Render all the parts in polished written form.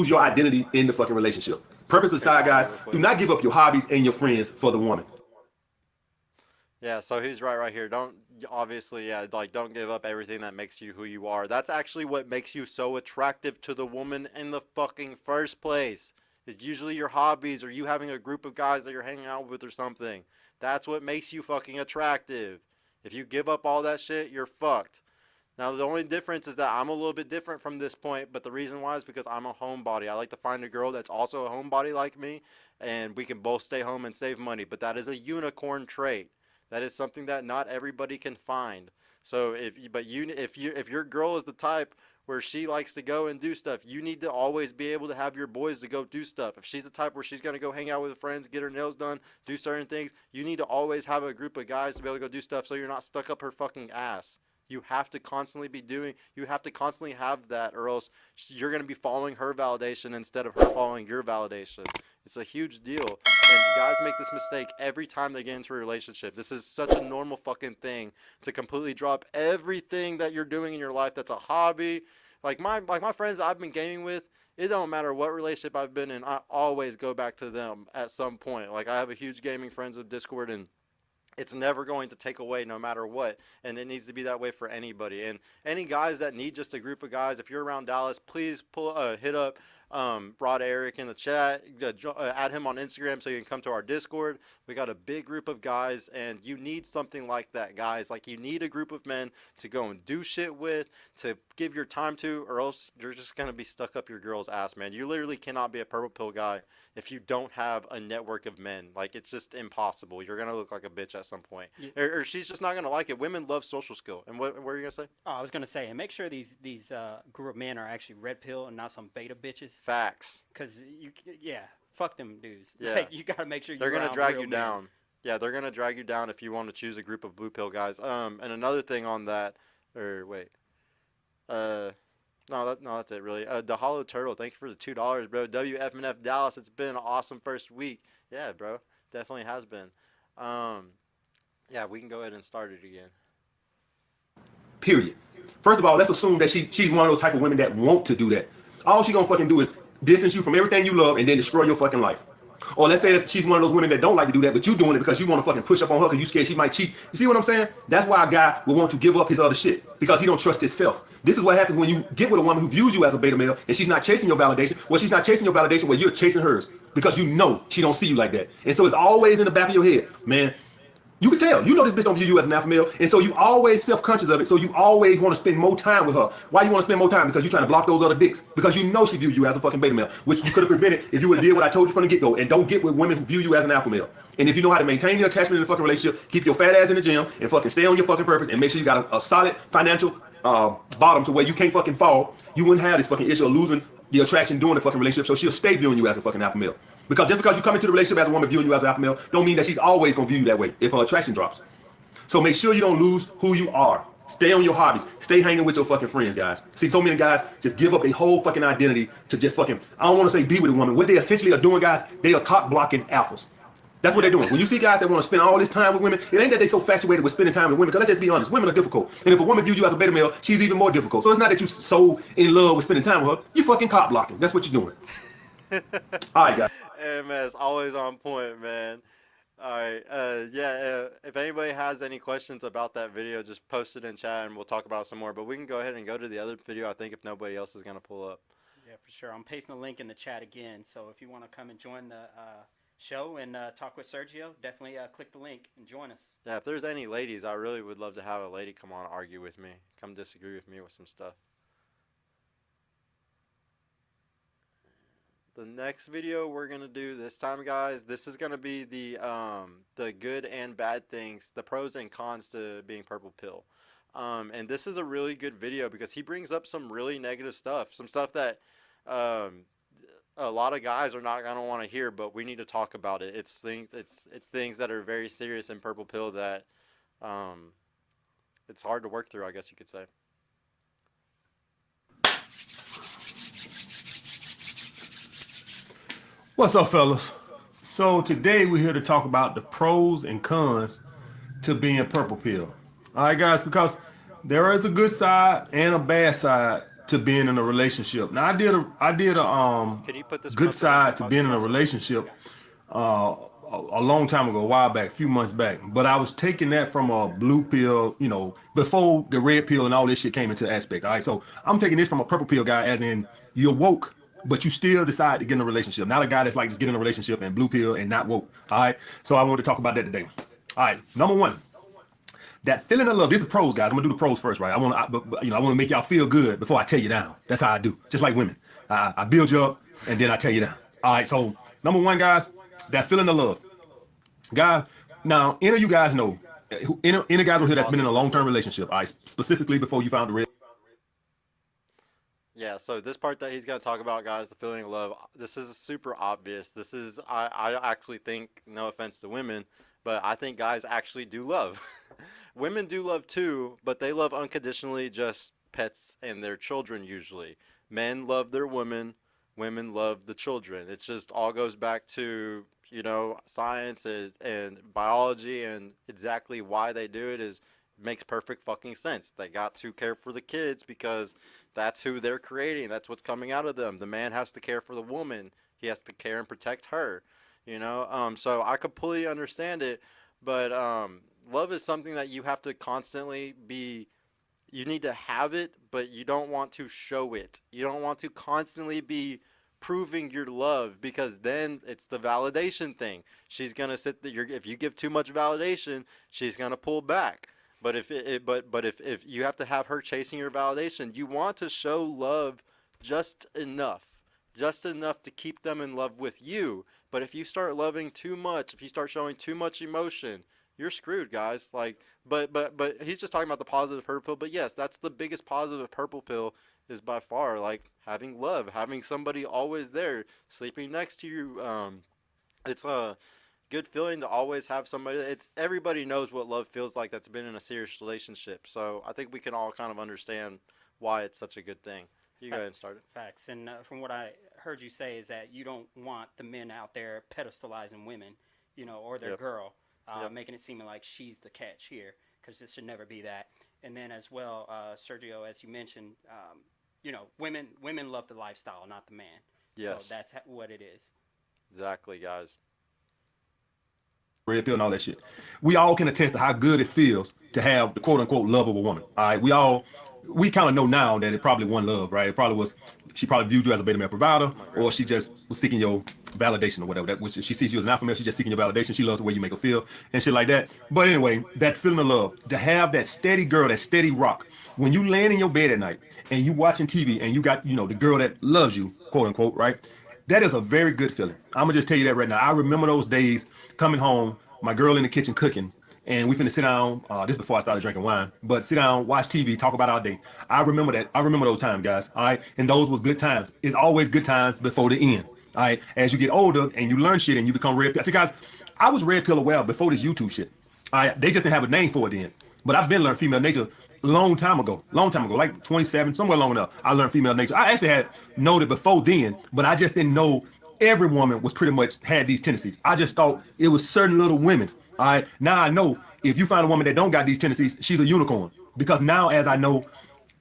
your identity in the fucking relationship. Purpose aside, guys, do not give up your hobbies and your friends for the woman. Yeah, so he's right here. Don't obviously, yeah, like don't give up everything that makes you who you are. That's actually what makes you so attractive to the woman in the fucking first place. Is usually your hobbies or you having a group of guys that you're hanging out with or something. That's what makes you fucking attractive. If you give up all that shit, you're fucked. Now, the only difference is that I'm a little bit different from this point, but the reason why is because I'm a homebody. I like to find a girl that's also a homebody like me, and we can both stay home and save money. But that is a unicorn trait. That is something that not everybody can find. So if your girl is the type where she likes to go and do stuff, you need to always be able to have your boys to go do stuff. If she's the type where she's going to go hang out with friends, get her nails done, do certain things, you need to always have a group of guys to be able to go do stuff so you're not stuck up her fucking ass. You have to constantly have that, or else you're going to be following her validation instead of her following your validation. It's a huge deal. And guys make this mistake every time they get into a relationship. This is such a normal fucking thing to completely drop everything that you're doing in your life that's a hobby. Like my friends that I've been gaming with, it don't matter what relationship I've been in, I always go back to them at some point. Like I have a huge gaming friends of Discord, and it's never going to take away no matter what, and it needs to be that way for anybody. And any guys that need just a group of guys, if you're around Dallas, please hit up Rod Eric in the chat, add him on Instagram so you can come to our Discord. We got a big group of guys, and you need something like that, guys. Like, you need a group of men to go and do shit with, to give your time to, or else you're just going to be stuck up your girl's ass, man. You literally cannot be a purple pill guy if you don't have a network of men. Like, it's just impossible. You're going to look like a bitch at some point. Yeah. Or she's just not going to like it. Women love social skill. And what were you going to say? Oh, I was gonna say, and make sure these group of men are actually red pill and not some beta bitches. Facts. Cause fuck them dudes. Yeah. Like, you gotta make sure they're gonna drag you men. down. Yeah, they're gonna drag you down if you want to choose a group of blue pill guys. And another thing on that, or wait, no, that's it really. The Hollow Turtle, thank you for the $2, bro. WFNF Dallas, it's been an awesome first week. Yeah, bro, definitely has been. Yeah, we can go ahead and start it again. Period. First of all, let's assume that she's one of those type of women that want to do that. All she gonna fucking do is distance you from everything you love and then destroy your fucking life. Or let's say that she's one of those women that don't like to do that, but you doing it because you want to fucking push up on her because you scared she might cheat. You see what I'm saying? That's why a guy will want to give up his other shit, because he don't trust himself. This is what happens when you get with a woman who views you as a beta male and she's not chasing your validation. Well, she's not chasing your validation, well, you're chasing hers, because you know she don't see you like that. And so it's always in the back of your head, man. You can tell. You know this bitch don't view you as an alpha male, and so you always self-conscious of it, so you always want to spend more time with her. Why you want to spend more time? Because you're trying to block those other dicks. Because you know she views you as a fucking beta male, which you could have prevented if you would have did what I told you from the get-go. And don't get with women who view you as an alpha male. And if you know how to maintain your attachment in the fucking relationship, keep your fat ass in the gym and fucking stay on your fucking purpose and make sure you got a solid financial bottom to where you can't fucking fall, you wouldn't have this fucking issue of losing the attraction during the fucking relationship, so she'll stay viewing you as a fucking alpha male. Because just because you come into the relationship as a woman viewing you as an alpha male, don't mean that she's always gonna view you that way if her attraction drops. So make sure you don't lose who you are. Stay on your hobbies. Stay hanging with your fucking friends, guys. See, so many guys just give up a whole fucking identity to just fucking, I don't want to say be with a woman. What they essentially are doing, guys, they are cock blocking alphas. That's what they're doing. When you see guys that want to spend all this time with women, it ain't that they so infatuated with spending time with women, because let's just be honest, women are difficult. And if a woman views you as a beta male, she's even more difficult. So it's not that you're so in love with spending time with her. You fucking cock blocking. That's what you're doing. All right, guys. MS, always on point, man. All right, if anybody has any questions about that video, just post it in chat and we'll talk about it some more. But we can go ahead and go to the other video, I think, if nobody else is going to pull up. Yeah, for sure. I'm pasting the link in the chat again, so if you want to come and join the show and talk with Sergio, definitely click the link and join us. Yeah, if there's any ladies, I really would love to have a lady come on and argue with me, come disagree with me with some stuff. The next video we're gonna do this time, guys, this is gonna be the good and bad things, the pros and cons to being purple pill. And this is a really good video because he brings up some really negative stuff, some stuff that a lot of guys are not gonna want to hear, but we need to talk about it. It's things that are very serious in purple pill that it's hard to work through, I guess you could say. What's up, fellas? So today we're here to talk about the pros and cons to being purple pill. All right, guys, because there is a good side and a bad side to being in a relationship. Now I did a Can you put this one good up there? side to being in a relationship a long time ago, a while back, a few months back. But I was taking that from a blue pill, you know, before the red pill and all this shit came into aspect. All right, so I'm taking this from a purple pill guy, as in you're woke, but you still decide to get in a relationship. Not a guy that's like just get in a relationship and blue pill and not woke. All right, so I wanted to talk about that today. All right, number one. That feeling of love. These are the pros, guys. I'm gonna do the pros first, right? I want to make y'all feel good before I tear you down. That's how I do. Just like women, I build you up and then I tear you down. All right. So number one, guys, that feeling of love, guys. Now, any of you guys know, any guys over here that's been in a long-term relationship, all right, specifically before you found the red. Yeah, so this part that he's going to talk about, guys, the feeling of love, this is super obvious. This is, I actually think, no offense to women, but I think guys actually do love. Women do love too, but they love unconditionally, just pets and their children usually. Men love their women, women love the children. It just all goes back to, you know, science and biology, and exactly why they do it is makes perfect fucking sense. They got to care for the kids because that's who they're creating. That's what's coming out of them. The man has to care for the woman. He has to care and protect her. You know, so I completely understand it, but love is something that you have to constantly be. You need to have it, but you don't want to show it. You don't want to constantly be proving your love, because then it's the validation thing. She's gonna sit there. If you give too much validation, she's gonna pull back. But if if you have to have her chasing your validation, you want to show love just enough to keep them in love with you. But if you start loving too much, if you start showing too much emotion, you're screwed, guys. Like, but he's just talking about the positive purple pill. But yes, that's the biggest positive purple pill is by far, like, having love, having somebody always there, sleeping next to you. It's a good feeling to always have somebody. It's everybody knows what love feels like that's been in a serious relationship. So I think we can all kind of understand why it's such a good thing. You go ahead and start it. Facts. And from what I heard you say is that you don't want the men out there pedestalizing women, you know, or their girl, making it seem like she's the catch here, because this should never be that. And then as well, Sergio, as you mentioned, you know, women love the lifestyle, not the man. Yes. So that's what it is. Exactly, guys. Red pill and all that shit. We all can attest to how good it feels to have the quote unquote love of a woman. All right, we kind of know now that it probably wasn't love, right? It probably was, she probably viewed you as a beta male provider, or she just was seeking your validation or whatever. That which she sees you as an alpha male, she's just seeking your validation. She loves the way you make her feel and shit like that. But anyway, that feeling of love, to have that steady girl, that steady rock, when you laying in your bed at night and you watching TV and you got, you know, the girl that loves you, quote unquote, right? That is a very good feeling. I'm gonna just tell you that right now. I remember those days coming home, my girl in the kitchen cooking, and we finna sit down. This is before I started drinking wine, but sit down, watch TV, talk about our day. I remember that. I remember those times, guys. All right, and those was good times. It's always good times before the end. All right, as you get older and you learn shit and you become red pill. See, guys, I was red pill aware before this YouTube shit. All right, they just didn't have a name for it then. But I've been learning female nature long time ago, like 27, somewhere long enough. I learned female nature. I actually had known it before then, but I just didn't know every woman was pretty much had these tendencies. I just thought it was certain little women. All right, now I know if you find a woman that don't got these tendencies, she's a unicorn. Because now, as I know,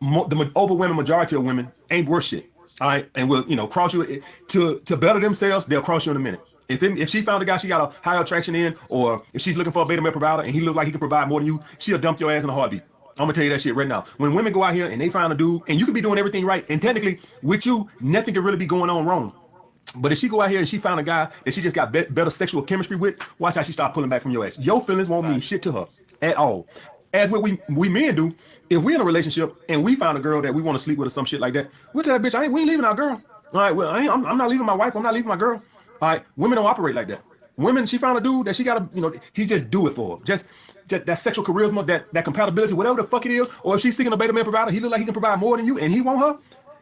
the overwhelming majority of women ain't worth shit. All right, and will, you know, cross you to better themselves. They'll cross you in a minute. If she found a guy she got a higher attraction in, or if she's looking for a beta male provider and he looks like he can provide more than you, she'll dump your ass in a heartbeat. I'm gonna tell you that shit right now. When women go out here and they find a dude, and you could be doing everything right, and technically with you, nothing could really be going on wrong. But if she go out here and she found a guy that she just got better sexual chemistry with, watch how she start pulling back from your ass. Your feelings won't mean shit to her at all. As what we men do, if we're in a relationship and we found a girl that we want to sleep with or some shit like that, we'll tell that bitch, we ain't leaving our girl. All right, well, I'm not leaving my wife. I'm not leaving my girl. All right, women don't operate like that. Women, she found a dude that she got to, you know, he just do it for her. Just that sexual charisma, that compatibility, whatever the fuck it is. Or if she's seeking a beta male provider, he look like he can provide more than you and he want her,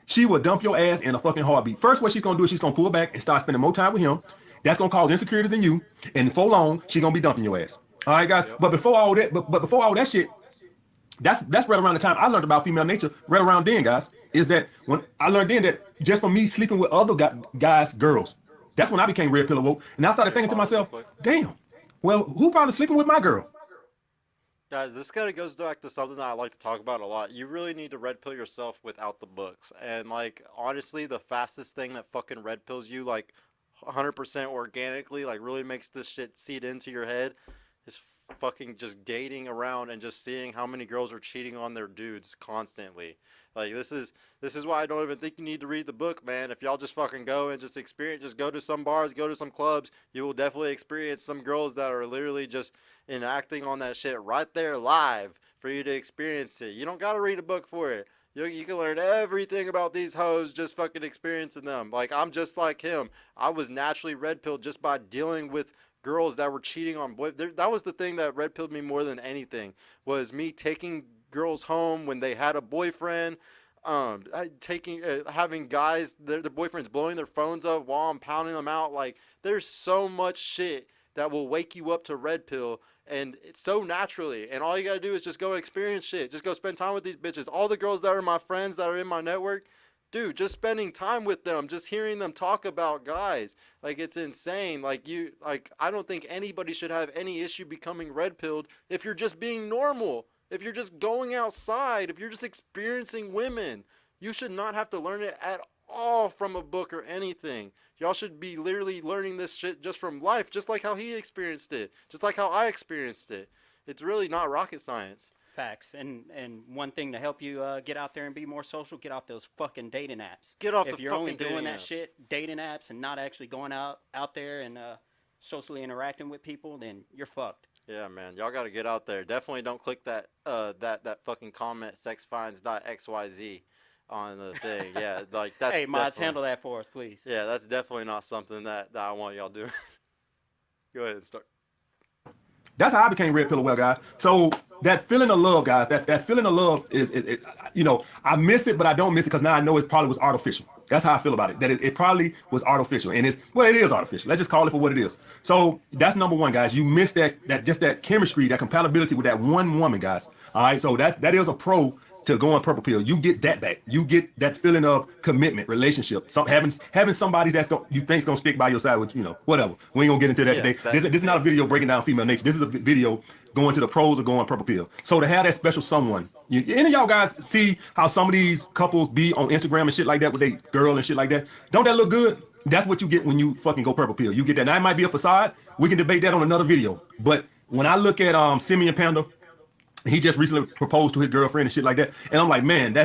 she will dump your ass in a fucking heartbeat. First, what she's gonna do is she's gonna pull back and start spending more time with him. That's gonna cause insecurities in you, and for long, she's gonna be dumping your ass. All right, guys. Yep. But before all that shit, that's right around the time I learned about female nature. Right around then, guys, is that when I learned then that just from me sleeping with other guys, girls, that's when I became red pill awoke, and I started thinking to myself, damn, well, who probably sleeping with my girl? Guys, this kind of goes back to something that I like to talk about a lot. You really need to red pill yourself without the books. And like honestly, the fastest thing that fucking red pills you like 100% organically, like really makes this shit seed into your head is fucking just dating around and just seeing how many girls are cheating on their dudes constantly. Like this is why I don't even think you need to read the book, man. If y'all just fucking go and just experience, just go to some bars, go to some clubs, you will definitely experience some girls that are literally just enacting on that shit right there live for you to experience it. You don't gotta read a book for it. You can learn everything about these hoes just fucking experiencing them. Like, I'm just like him. I was naturally red pilled just by dealing with girls that were cheating on boys. That was the thing that red pilled me more than anything, was me taking girls home when they had a boyfriend, having guys, their boyfriends blowing their phones up while I'm pounding them out. Like, there's so much shit that will wake you up to red pill, and it's so naturally, and all you gotta do is just go experience shit. Just go spend time with these bitches. All the girls that are my friends that are in my network, dude, just spending time with them, just hearing them talk about guys, like, it's insane. Like, I don't think anybody should have any issue becoming red pilled if you're just being normal, if you're just going outside, if you're just experiencing women. You should not have to learn it at all from a book or anything. Y'all should be literally learning this shit just from life, just like how he experienced it, just like how I experienced it. It's really not rocket science. Facts. And one thing to help you get out there and be more social, get off those fucking dating apps. Get off if the you're fucking only doing dating that apps. shit, dating apps, and not actually going out there and socially interacting with people, then you're fucked. Yeah, man, y'all gotta get out there. Definitely don't click that that fucking comment sexfinds.xyz on the thing. Yeah, like that's. Hey, mods, definitely- handle that for us, please. Yeah, that's definitely not something that I want y'all doing. Go ahead and start. That's how I became red pill well, guys. So that feeling of love, guys, that feeling of love is I miss it, but I don't miss it because now I know it probably was artificial. That's how I feel about it. That it probably was artificial, and it is artificial. Let's just call it for what it is. So that's number one, guys. You miss that chemistry, that compatibility with that one woman, guys. All right. So that is a pro to go on purple pill. You get that back. You get that feeling of commitment, relationship. So having somebody you think's gonna stick by your side with, whatever. We ain't gonna get into that today. This is not a video breaking down female nature. This is a video going to the pros of going purple pill. So to have that special someone, any of y'all guys see how some of these couples be on Instagram and shit like that with their girl and shit like that? Don't that look good? That's what you get when you fucking go purple pill. You get that. Now it might be a facade. We can debate that on another video. But when I look at Simeon Panda, he just recently proposed to his girlfriend and shit like that. And I'm like, man, that's